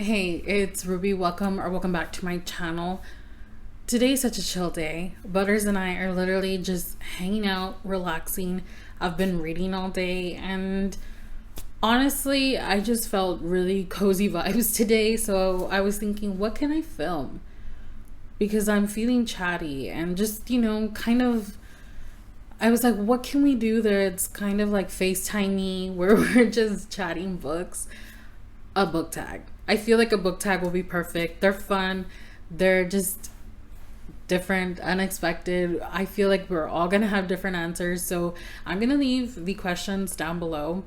Hey, it's Ruby. Welcome back to my channel. Today's such a chill day. Butters and I are literally just hanging out, relaxing. I've been reading all day, and honestly, I just felt really cozy vibes today. So I was thinking, what can I film? Because I'm feeling chatty and just, kind of. I was like, what can we do that's kind of like FaceTimey where we're just chatting books? A book tag. I feel like a book tag will be perfect. They're fun. They're just different, unexpected. I feel like we're all going to have different answers. So I'm going to leave the questions down below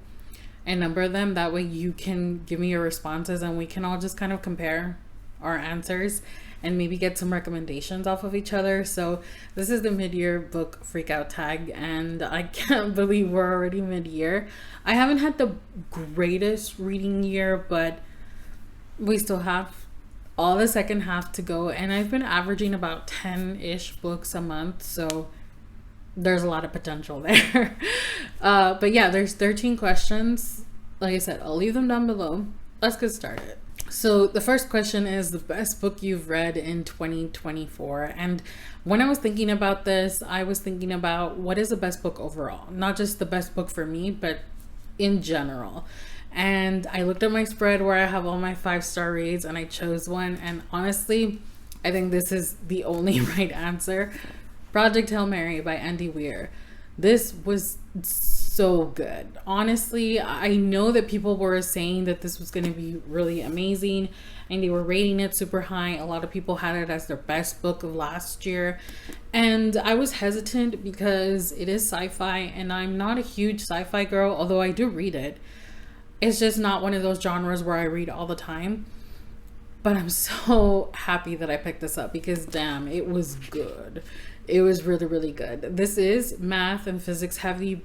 and number them. That way you can give me your responses and we can all just kind of compare our answers and maybe get some recommendations off of each other. So this is the mid-year book freakout tag, and I can't believe we're already mid-year. I haven't had the greatest reading year, but we still have all the second half to go, and I've been averaging about 10-ish books a month, so there's a lot of potential there. But yeah, there's 13 questions. Like I said, I'll leave them down below. Let's get started. So the first question is the best book you've read in 2024. And when I was thinking about this, I was thinking about what is the best book overall, not just the best book for me, but in general. And I looked at my spread where I have all my 5-star reads and I chose one. And honestly, I think this is the only right answer. Project Hail Mary by Andy Weir. This was so good. Honestly, I know that people were saying that this was going to be really amazing and they were rating it super high. A lot of people had it as their best book of last year. And I was hesitant because it is sci-fi and I'm not a huge sci-fi girl, although I do read it. It's just not one of those genres where I read all the time. But I'm so happy that I picked this up because damn, it was good. It was really, really good. This is math and physics heavy,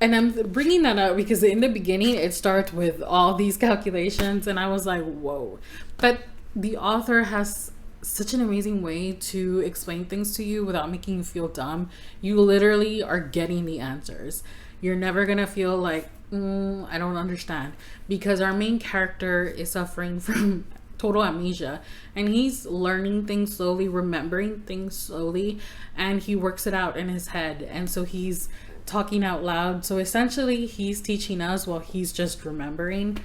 and I'm bringing that up because in the beginning it starts with all these calculations and I was like, whoa. But the author has such an amazing way to explain things to you without making you feel dumb. You literally are getting the answers. You're never gonna feel like, I don't understand, because our main character is suffering from total amnesia and he's learning things slowly, remembering things slowly, and he works it out in his head, and so he's talking out loud. So essentially he's teaching us while he's just remembering.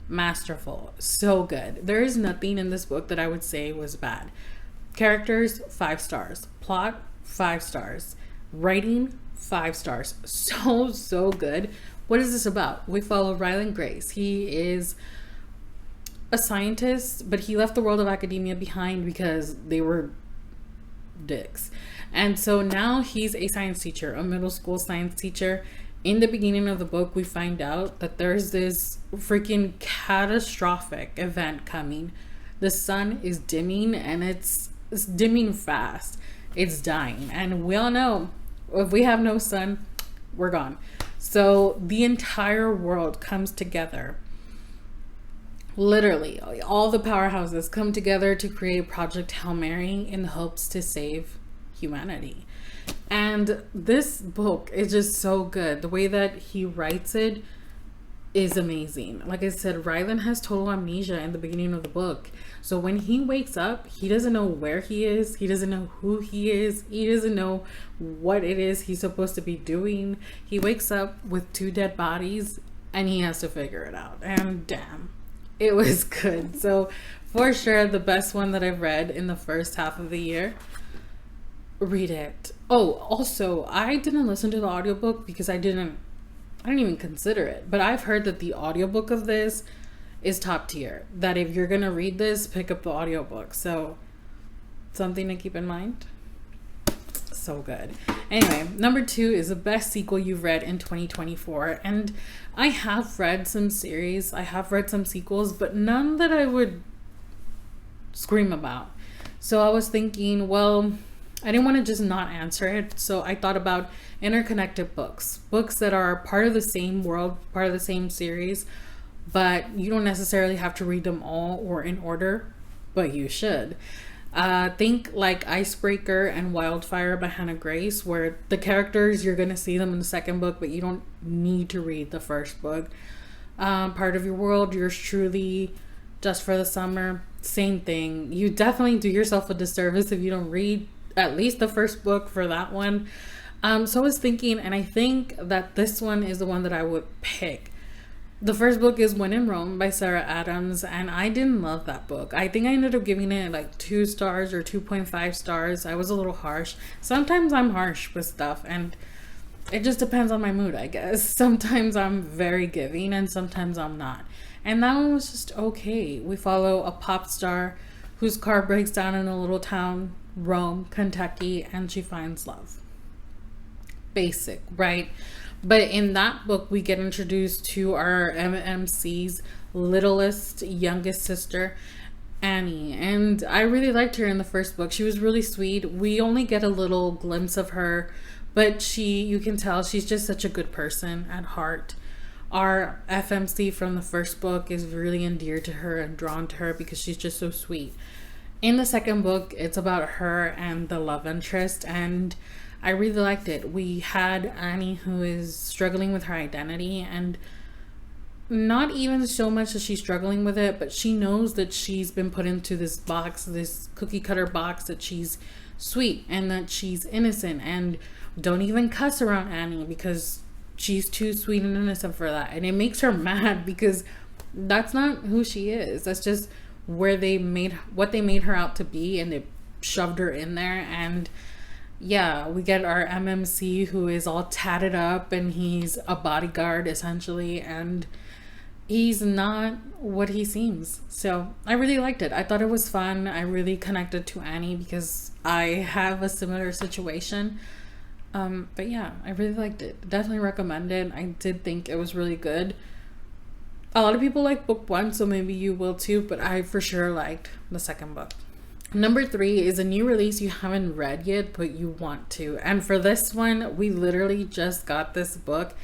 Masterful. So good. There is nothing in this book that I would say was bad. Characters, 5 stars. Plot, 5 stars. Writing, 5 stars. So good. What is this about? We follow Ryland Grace. He is a scientist, but he left the world of academia behind because they were dicks. And so now he's a science teacher, a middle school science teacher. In the beginning of the book, we find out that there's this freaking catastrophic event coming. The sun is dimming and it's dimming fast. It's dying. And we all know if we have no sun, we're gone. So the entire world comes together. Literally, all the powerhouses come together to create Project Hail Mary in hopes to save humanity. And this book is just so good. The way that he writes it is amazing. Like I said, Ryland has total amnesia in the beginning of the book. So when he wakes up, he doesn't know where he is. He doesn't know who he is. He doesn't know what it is he's supposed to be doing. He wakes up with 2 dead bodies and he has to figure it out. And damn, it was good. So for sure, the best one that I've read in the first half of the year. Read it. Oh, also, I didn't listen to the audiobook because I didn't even consider it. But I've heard that the audiobook of this is top tier. That if you're gonna read this, pick up the audiobook. So something to keep in mind. So good. Anyway, number 2 is the best sequel you've read in 2024. And I have read some series, I have read some sequels, but none that I would scream about. So I was thinking, well, I didn't want to just not answer it. So I thought about interconnected books that are part of the same world, part of the same series, but you don't necessarily have to read them all or in order, but you should. Think like Icebreaker and Wildfire by Hannah Grace, where the characters, you're going to see them in the second book, but you don't need to read the first book. Part of Your World, Yours Truly, Just for the Summer, same thing. You definitely do yourself a disservice if you don't read at least the first book for that one. So I was thinking, and I think that this one is the one that I would pick. The first book is When in Rome by Sarah Adams, and I didn't love that book. I think I ended up giving it like 2 stars or 2.5 stars. I was a little harsh. Sometimes I'm harsh with stuff, and it just depends on my mood, I guess. Sometimes I'm very giving, and sometimes I'm not. And that one was just okay. We follow a pop star whose car breaks down in a little town, Rome, Kentucky, and she finds love. Basic, right? But in that book, we get introduced to our MMC's littlest, youngest sister, Annie. And I really liked her in the first book. She was really sweet. We only get a little glimpse of her, but you can tell she's just such a good person at heart. Our FMC from the first book is really endeared to her and drawn to her because she's just so sweet. In the second book, it's about her and the love interest, and I really liked it. We had Annie, who is struggling with her identity, and not even so much that she's struggling with it, but she knows that she's been put into this box, this cookie cutter box, that she's sweet and that she's innocent, and don't even cuss around Annie because she's too sweet and innocent for that. And it makes her mad because that's not who she is. That's just what they made her out to be, and they shoved her in there. And yeah, we get our MMC, who is all tatted up, and he's a bodyguard essentially, and he's not what he seems. So I really liked it. I thought it was fun. I really connected to Annie because I have a similar situation. But yeah, I really liked it. Definitely recommend it. I did think it was really good. A lot of people like book 1, so maybe you will too, but I for sure liked the second book. Number 3 is a new release you haven't read yet, but you want to. And for this one, we literally just got this book,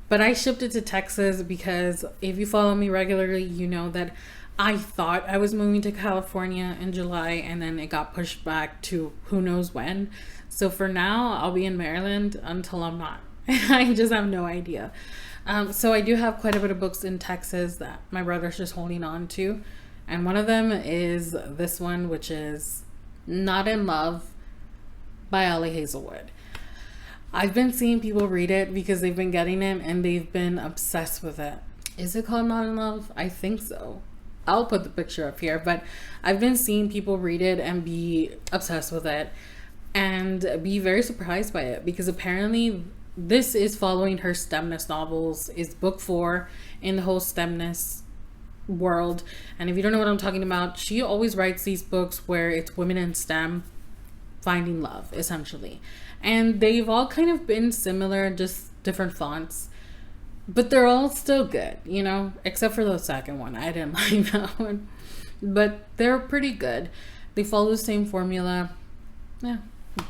but I shipped it to Texas because if you follow me regularly, you know that I thought I was moving to California in July, and then it got pushed back to who knows when. So for now, I'll be in Maryland until I'm not. I just have no idea. So I do have quite a bit of books in Texas that my brother's just holding on to. And one of them is this one, which is Not in Love by Ellie Hazelwood. I've been seeing people read it because they've been getting it and they've been obsessed with it. Is it called Not in Love? I think so. I'll put the picture up here, but I've been seeing people read it and be obsessed with it and be very surprised by it because apparently this is following her STEMness novels, is book 4 in the whole STEMness world. And if you don't know what I'm talking about, she always writes these books where it's women in STEM finding love, essentially. And they've all kind of been similar, just different fonts. But they're all still good, you know, except for the second one. I didn't like that one. But they're pretty good. They follow the same formula. Yeah.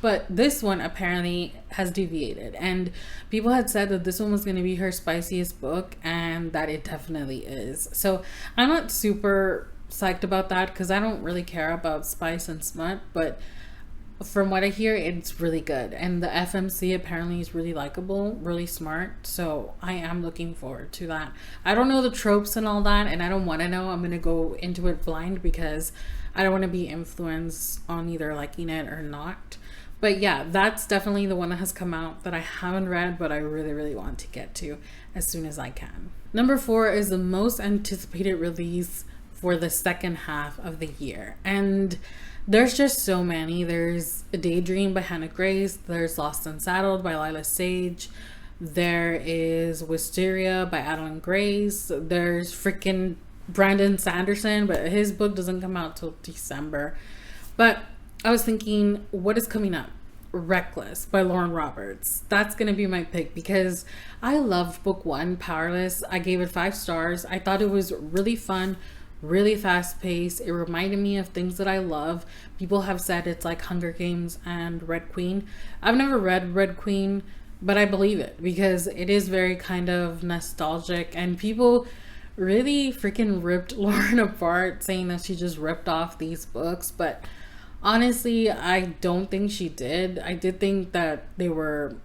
But this one apparently has deviated. And people had said that this one was going to be her spiciest book, and that it definitely is. So I'm not super psyched about that because I don't really care about spice and smut. But from what I hear, it's really good. And the FMC apparently is really likable, really smart. So I am looking forward to that. I don't know the tropes and all that, and I don't want to know. I'm going to go into it blind because I don't want to be influenced on either liking it or not. But yeah, that's definitely the one that has come out that I haven't read, but I really, really want to get to as soon as I can. Number 4 is the most anticipated release for the second half of the year. And there's just so many. There's A Daydream by Hannah Grace. There's Lost and Saddled by Lila Sage. There is Wisteria by Adeline Grace. There's freaking Brandon Sanderson, but his book doesn't come out till December. But I was thinking, what is coming up? Reckless by Lauren Roberts. That's going to be my pick because I loved book 1, Powerless. I gave it 5 stars. I thought it was really fun, really fast paced. It reminded me of things that I love. People have said it's like Hunger Games and Red Queen. I've never read Red Queen, but I believe it because it is very kind of nostalgic, and people really freaking ripped Lauren apart saying that she just ripped off these books. But honestly, I don't think she did. I did think that they were,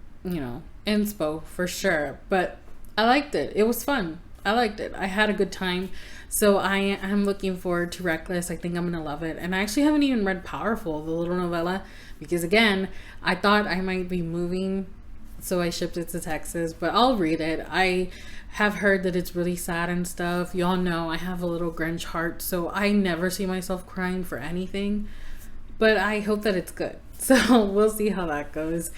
inspo for sure, but I liked it. It was fun. I liked it. I had a good time. So I am looking forward to Reckless. I think I'm gonna love it. And I actually haven't even read Powerful, the little novella, because again, I thought I might be moving, so I shipped it to Texas, but I'll read it. I have heard that it's really sad and stuff. Y'all know I have a little Grinch heart, so I never see myself crying for anything. But I hope that it's good. So we'll see how that goes.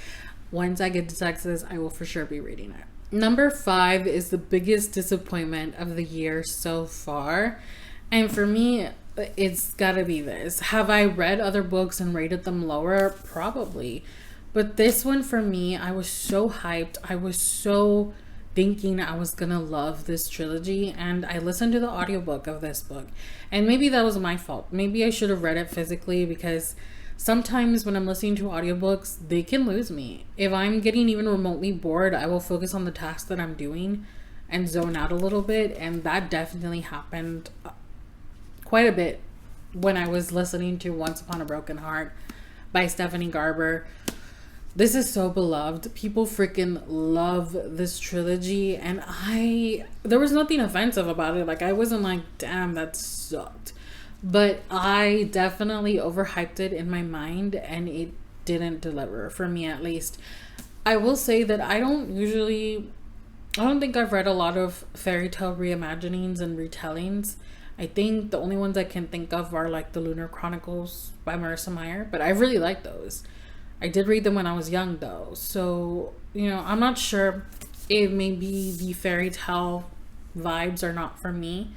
Once I get to Texas, I will for sure be reading it. Number 5 is the biggest disappointment of the year so far. And for me, it's gotta be this. Have I read other books and rated them lower? Probably. But this one for me, I was so hyped. I was so thinking I was gonna love this trilogy, and I listened to the audiobook of this book. And maybe that was my fault. Maybe I should have read it physically, because sometimes when I'm listening to audiobooks, they can lose me. If I'm getting even remotely bored, I will focus on the task that I'm doing and zone out a little bit. And that definitely happened quite a bit when I was listening to Once Upon a Broken Heart by Stephanie Garber. This is so beloved. People freaking love this trilogy. And there was nothing offensive about it. Like, I wasn't like, damn, that sucked. But I definitely overhyped it in my mind, and it didn't deliver, for me at least. I will say that I don't think I've read a lot of fairy tale reimaginings and retellings. I think the only ones I can think of are like the Lunar Chronicles by Marissa Meyer, but I really like those. I did read them when I was young though. So, I'm not sure if maybe the fairy tale vibes are not for me.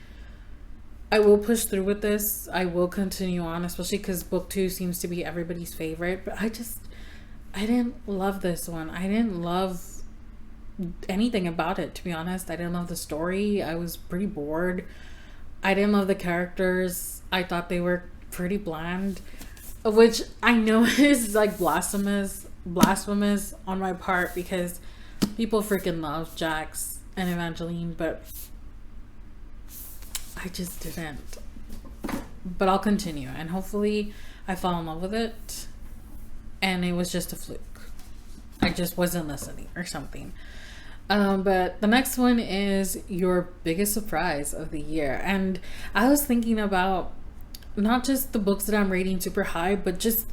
I will push through with this. I will continue on, especially because book 2 seems to be everybody's favorite. But I didn't love this one. I didn't love anything about it, to be honest. I didn't love the story. I was pretty bored. I didn't love the characters. I thought they were pretty bland, which I know is like blasphemous on my part, because people freaking love Jax and Evangeline, but I just didn't. But I'll continue, and hopefully I fall in love with it and it was just a fluke. I just wasn't listening or something. But the next one is your biggest surprise of the year. And I was thinking about not just the books that I'm rating super high, but just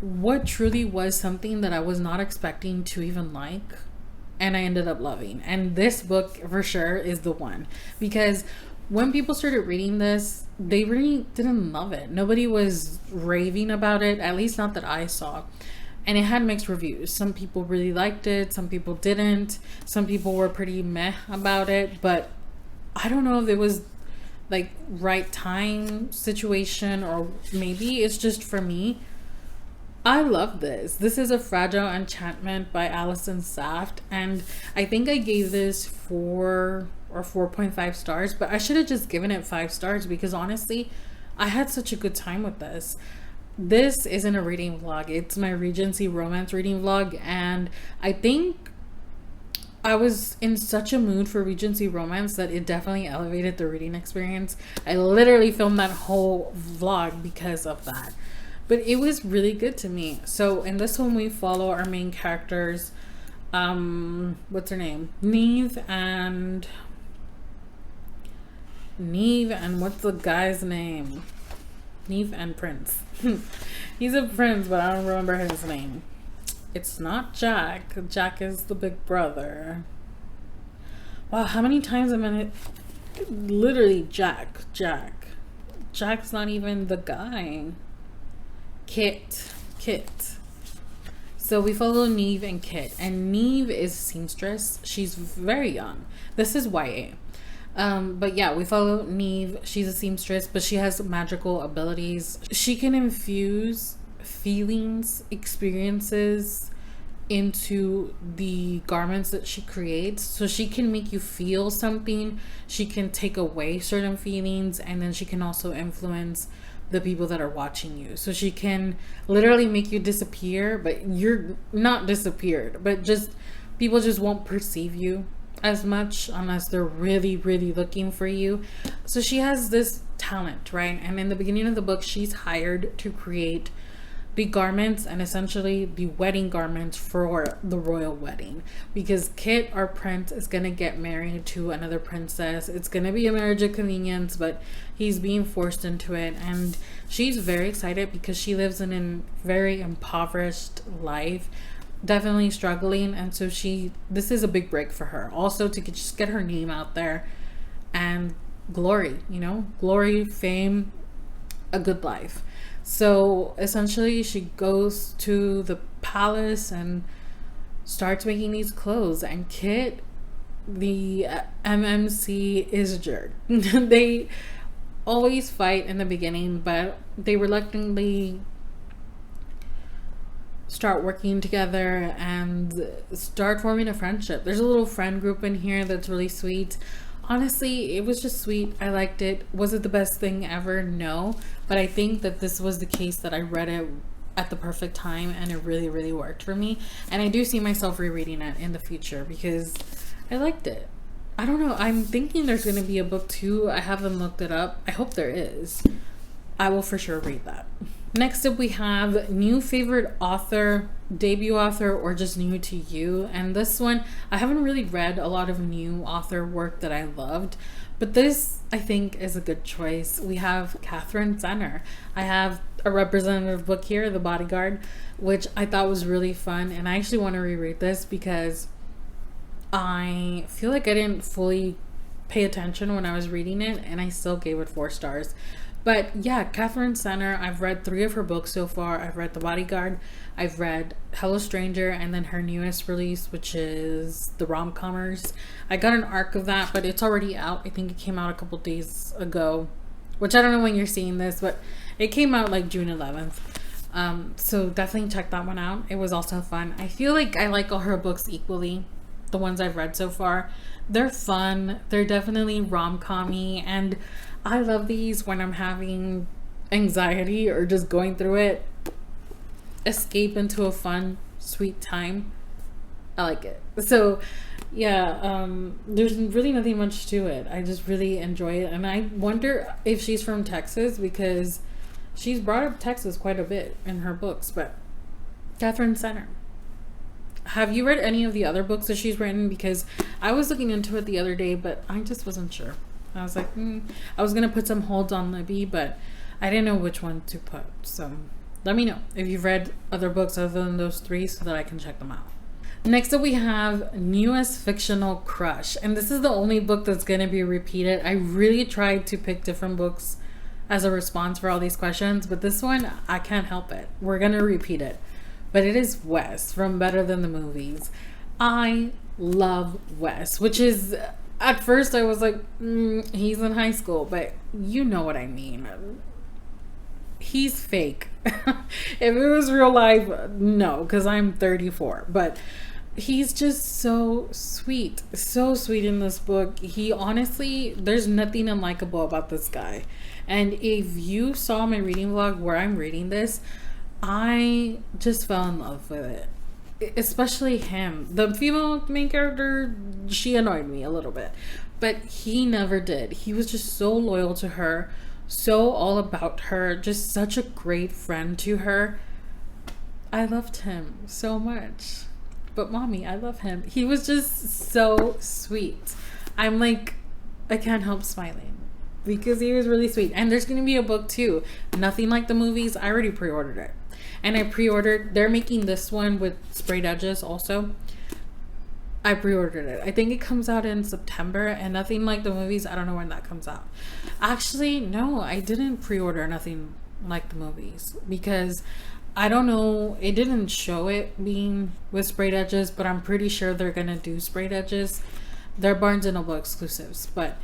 what truly was something that I was not expecting to even like, and I ended up loving. And this book for sure is the one, because when people started reading this, they really didn't love it. Nobody was raving about it, at least not that I saw. And it had mixed reviews. Some people really liked it, some people didn't. Some people were pretty meh about it, but I don't know if it was like right time situation, or maybe it's just for me. I love this. This is A Fragile Enchantment by Alison Saft, and I think I gave this 4 or 4.5 stars, but I should have just given it 5 stars, because honestly, I had such a good time with this. This isn't a reading vlog, it's my Regency romance reading vlog, and I think I was in such a mood for Regency romance that it definitely elevated the reading experience. I literally filmed that whole vlog because of that. But it was really good to me. So in this one, we follow our main characters. What's her name? Neve and what's the guy's name? Neve and Prince. He's a prince, but I don't remember his name. It's not Jack. Jack is the big brother. Wow, how many times am I... Literally Jack. Jack's not even the guy. Kit. So we follow Neve and Kit, and Neve is a seamstress. She's very young. This is YA. But yeah, we follow Neve. She's a seamstress, but she has magical abilities. She can infuse feelings, experiences into the garments that she creates. So she can make you feel something. She can take away certain feelings, and then she can also influence the people that are watching you. So she can literally make you disappear, but you're not disappeared, but just people just won't perceive you as much unless they're really, really looking for you. So she has this talent, right? And in the beginning of the book, she's hired to create the garments and essentially the wedding garments for the royal wedding, because Kit, our prince, is gonna get married to another princess. It's gonna be a marriage of convenience, but he's being forced into it, and she's very excited because she lives in a very impoverished life, definitely struggling, and so this is a big break for her, also to just get her name out there and glory, glory, fame, a good life. So essentially she goes to the palace and starts making these clothes, and Kit, the MMC, is a jerk. They always fight in the beginning, but they reluctantly start working together and start forming a friendship. There's a little friend group in here that's really sweet. Honestly, it was just sweet. I liked it. Was it the best thing ever? No. But I think that this was the case that I read it at the perfect time, and it really, really worked for me. And I do see myself rereading it in the future because I liked it. I don't know. I'm thinking there's going to be a book 2. I haven't looked it up. I hope there is. I will for sure read that. Next up, we have new favorite author, debut author, or just new to you. And this one, I haven't really read a lot of new author work that I loved, but this, I think, is a good choice. We have Catherine Zenner. I have a representative book here, The Bodyguard, which I thought was really fun. And I actually want to reread this because I feel like I didn't fully pay attention when I was reading it, and I still gave it 4 stars. But yeah, Catherine Zenner, I've read 3 of her books so far. I've read The Bodyguard, I've read Hello Stranger, and then her newest release, which is The Rom-Commers. I got an arc of that, but it's already out. I think it came out a couple days ago, which I don't know when you're seeing this, but it came out like June 11th. So definitely check that one out. It was also fun. I feel like I like all her books equally, the ones I've read so far. They're fun. They're definitely rom-com-y, and I love these when I'm having anxiety or just going through it. Escape into a fun, sweet time. I like it. So yeah, there's really nothing much to it. I just really enjoy it, and I wonder if she's from Texas because she's brought up Texas quite a bit in her books. But Catherine Zenner. Have you read any of the other books that she's written? Because I was looking into it the other day, but I just wasn't sure. I was like, I was going to put some holds on Libby, but I didn't know which one to put. So let me know if you've read other books other than those 3 so that I can check them out. Next up, we have newest fictional crush. And this is the only book that's going to be repeated. I really tried to pick different books as a response for all these questions, but this one, I can't help it. We're going to repeat it. But it is Wes from Better Than the Movies. I love Wes, which is, at first I was like, he's in high school, but you know what I mean. He's fake. If it was real life, no, because I'm 34. But he's just so sweet in this book. He honestly, there's nothing unlikable about this guy. And if you saw my reading vlog where I'm reading this, I just fell in love with it. Especially him. The female main character, she annoyed me a little bit, but he never did. He was just so loyal to her, so all about her, just such a great friend to her. I loved him so much. But mommy, I love him. He was just so sweet. I'm like, I can't help smiling because he was really sweet. And there's going to be a book 2, Nothing Like the Movies. I already pre-ordered it. And I pre-ordered, they're making this one with sprayed edges also. I pre-ordered it. I think it comes out in September, and Nothing Like the Movies, I don't know when that comes out. Actually, no, I didn't pre-order Nothing Like the Movies because I don't know, it didn't show it being with sprayed edges, but I'm pretty sure they're going to do sprayed edges. They're Barnes & Noble exclusives, but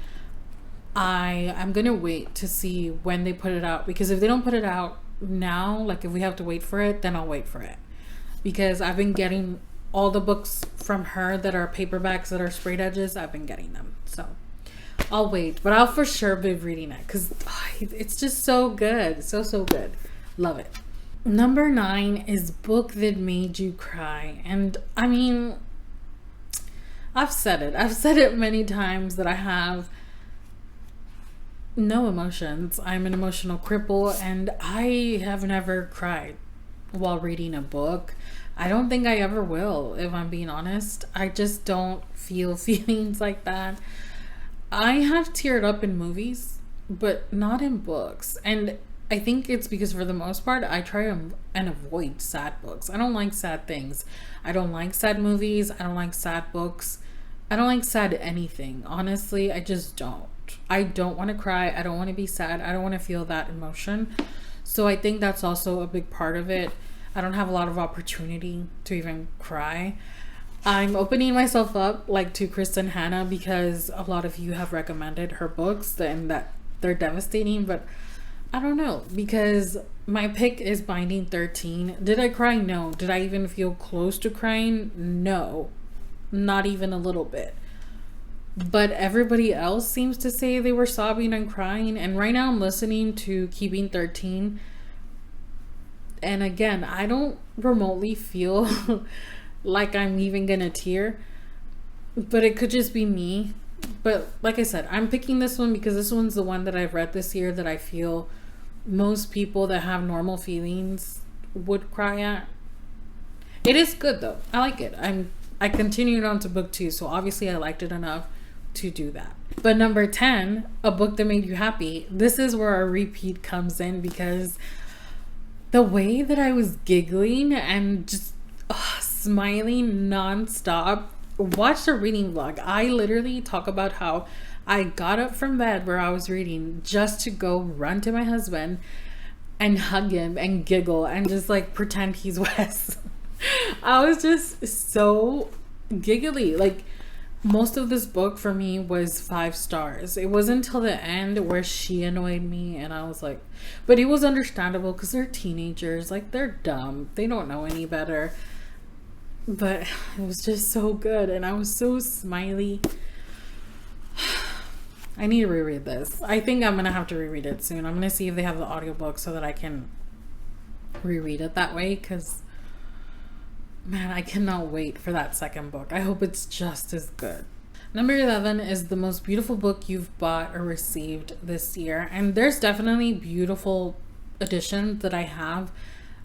I'm going to wait to see when they put it out, because if they don't put it out now, like if we have to wait for it, then I'll wait for it, because I've been getting all the books from her that are paperbacks that are sprayed edges. I've been getting them, so I'll wait, but I'll for sure be reading it because it's just so good, so good. Love it. Number 9 is Book That Made You Cry. And I mean, I've said it many times that I have no emotions. I'm an emotional cripple, and I have never cried while reading a book. I don't think I ever will, if I'm being honest. I just don't feel feelings like that. I have teared up in movies, but not in books. And I think it's because for the most part, I try and avoid sad books. I don't like sad things. I don't like sad movies. I don't like sad books. I don't like sad anything. Honestly, I just don't. I don't want to cry. I don't want to be sad. I don't want to feel that emotion. So I think that's also a big part of it. I don't have a lot of opportunity to even cry. I'm opening myself up like to Kristen Hanna because a lot of you have recommended her books and that they're devastating, but I don't know, because my pick is Binding 13. Did I cry? No. Did I even feel close to crying? No. Not even a little bit. But everybody else seems to say they were sobbing and crying, and right now I'm listening to Keeping 13. And again, I don't remotely feel like I'm even gonna tear, but it could just be me. But like I said, I'm picking this one because this one's the one that I've read this year that I feel most people that have normal feelings would cry at. It is good though. I like it. I continued on to book 2, so obviously I liked it enough to do that. But number 10, a book that made you happy. This is where our repeat comes in because the way that I was giggling and just smiling nonstop. Watch the reading vlog. I literally talk about how I got up from bed where I was reading just to go run to my husband and hug him and giggle and just like pretend he's Wes. I was just so giggly. Like, most of this book for me was 5 stars. It wasn't until the end where she annoyed me and I was like, but it was understandable because they're teenagers. Like, they're dumb. They don't know any better. But it was just so good and I was so smiley. I need to reread this. I think I'm gonna have to reread it soon. I'm gonna see if they have the audiobook so that I can reread it that way, because man, I cannot wait for that second book. I hope it's just as good. Number 11 is the most beautiful book you've bought or received this year. And there's definitely beautiful editions that I have.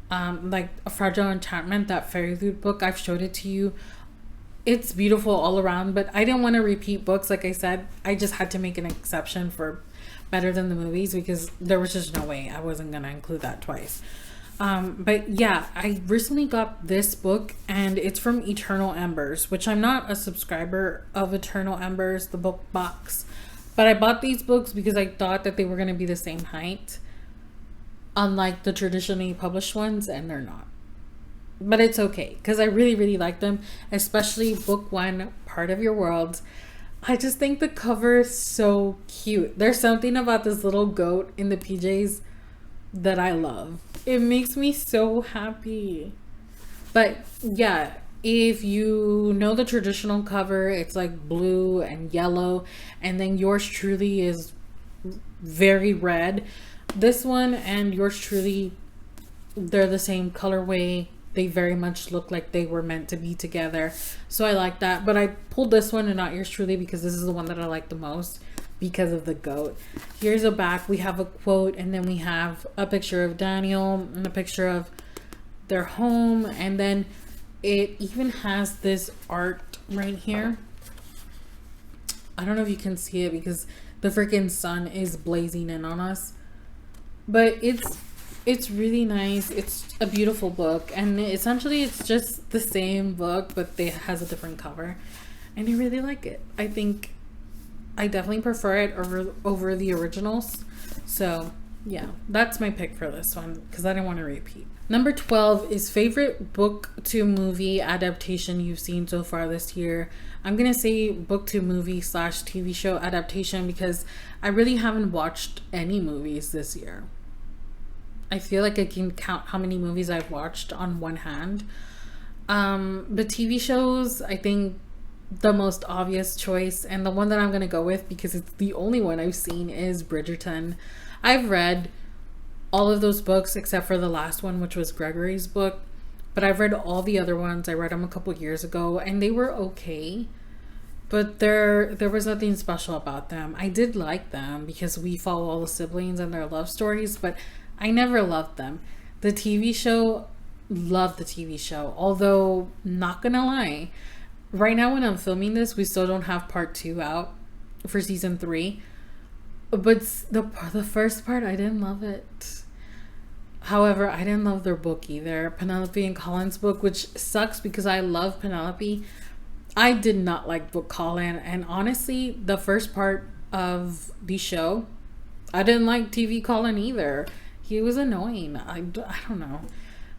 Like A Fragile Enchantment, that Fairy Loot book, I've showed it to you. It's beautiful all around, but I didn't want to repeat books. Like I said, I just had to make an exception for Better Than the Movies because there was just no way I wasn't going to include that twice. But yeah, I recently got this book and it's from Eternal Embers, which I'm not a subscriber of Eternal Embers, the book box, but I bought these books because I thought that they were going to be the same height, unlike the traditionally published ones, and they're not. But it's okay because I really, really like them, especially book 1, Part of Your World. I just think the cover is so cute. There's something about this little goat in the PJs that I love. It makes me so happy. But yeah, if you know the traditional cover, it's like blue and yellow, and then Yours Truly is very red. This one and Yours Truly, they're the same colorway. They very much look like they were meant to be together. So I like that. But I pulled this one and not Yours Truly because this is the one that I like the most because of the goat. Here's a back. We have a quote, and then we have a picture of Daniel and a picture of their home. And then it even has this art right here. I don't know if you can see it because the freaking sun is blazing in on us. But it's really nice. It's a beautiful book, and essentially it's just the same book, but it has a different cover, and I really like it. I think I definitely prefer it over the originals. So yeah, that's my pick for this one because I didn't want to repeat. Number 12 is favorite book to movie adaptation you've seen so far this year. I'm gonna say book to movie / TV show adaptation because I really haven't watched any movies this year. I feel like I can count how many movies I've watched on one hand. The TV shows, I think the most obvious choice and the one that I'm gonna go with because it's the only one I've seen is Bridgerton. I've read all of those books except for the last one, which was Gregory's book, but I've read all the other ones. I read them a couple years ago and they were okay, but there was nothing special about them. I did like them because we follow all the siblings and their love stories, but I never loved them. The TV show, love the TV show. Although, not gonna lie, right now when I'm filming this, we still don't have part 2 out for season 3. But the first part, I didn't love it. However, I didn't love their book either. Penelope and Colin's book, which sucks because I love Penelope. I did not like book Colin. And honestly, the first part of the show, I didn't like TV Colin either. He was annoying. I don't know.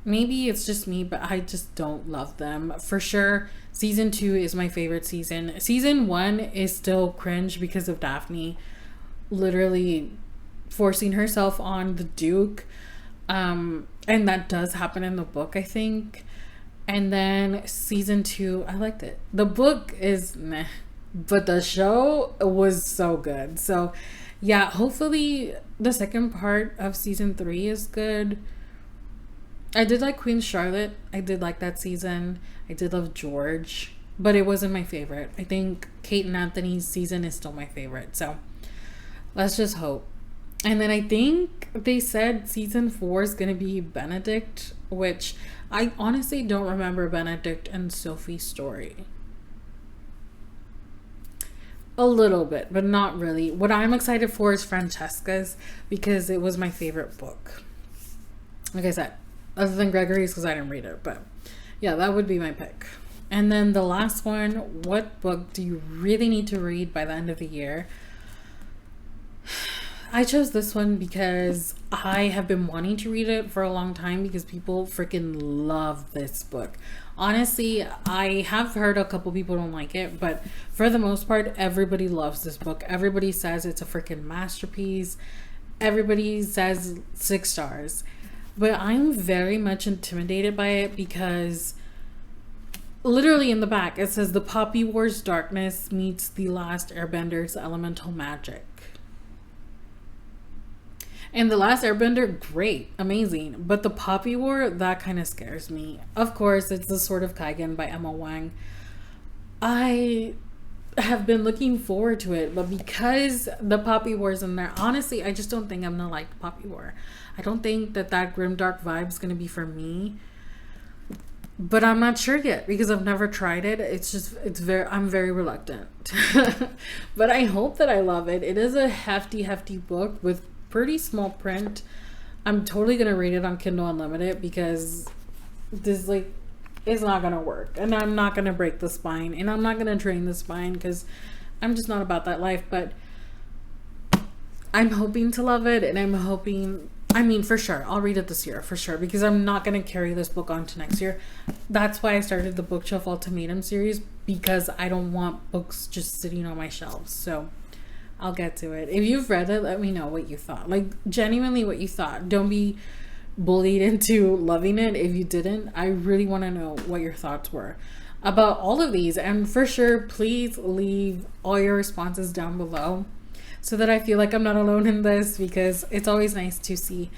Maybe it's just me, but I just don't love them. For sure, season 2 is my favorite season. Season 1 is still cringe because of Daphne literally forcing herself on the Duke. And that does happen in the book, I think. And then season 2, I liked it. The book is meh, but the show was so good. So yeah, hopefully the second part of season 3 is good. I did like Queen Charlotte. I did like that season. I did love George, but it wasn't my favorite. I think Kate and Anthony's season is still my favorite. So let's just hope. And then I think they said season 4 is going to be Benedict, which I honestly don't remember Benedict and Sophie's story. A little bit, but not really. What I'm excited for is Francesca's, because it was my favorite book. Like I said, other than Gregory's, because I didn't read it. But yeah, that would be my pick. And then the last one, what book do you really need to read by the end of the year? I chose this one because I have been wanting to read it for a long time because people freaking love this book. Honestly, I have heard a couple people don't like it, but for the most part, everybody loves this book. Everybody says it's a freaking masterpiece. Everybody says 6 stars. But I'm very much intimidated by it because literally in the back, it says The Poppy War's darkness meets The Last Airbender's elemental magic. And The Last Airbender, great, amazing. But The Poppy War, that kind of scares me. Of course, it's The Sword of Kaigen by Emma Wang. I have been looking forward to it, but because the Poppy War is in there, honestly, I just don't think I'm gonna like Poppy War. I don't think that grimdark vibe is gonna be for me. But I'm not sure yet because I've never tried it. I'm very reluctant. But I hope that I love it. It is a hefty book with pretty small print. I'm totally gonna read it on Kindle Unlimited because this is not gonna work, and I'm not gonna break the spine, and I'm not gonna drain the spine because I'm just not about that life. But I'm hoping to love it, and I'm hoping, I mean, for sure I'll read it this year for sure, because I'm not gonna carry this book on to next year. That's why I started the Bookshelf Ultimatum series, because I don't want books just sitting on my shelves. So I'll get to it. If you've read it, let me know what you thought. Like, genuinely what you thought. Don't be bullied into loving it if you didn't. I really want to know what your thoughts were about all of these. And for sure, please leave all your responses down below so that I feel like I'm not alone in this, because it's always nice to see,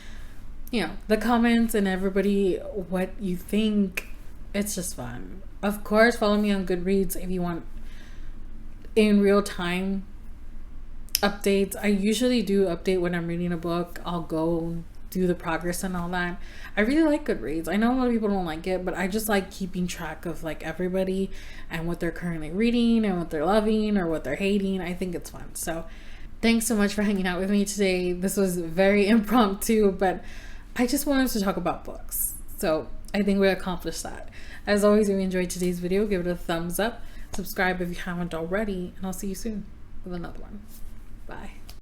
you know, the comments and everybody, what you think. It's just fun. Of course, follow me on Goodreads if you want in real time updates. I usually do update when I'm reading a book. I'll go do the progress and all that. I really like Goodreads. I know a lot of people don't like it, but I just like keeping track of like everybody and what they're currently reading and what they're loving or what they're hating. I think it's fun. So thanks so much for hanging out with me today. This was very impromptu, but I just wanted to talk about books. So I think we accomplished that. As always, if you enjoyed today's video, give it a thumbs up. Subscribe if you haven't already, and I'll see you soon with another one. Bye.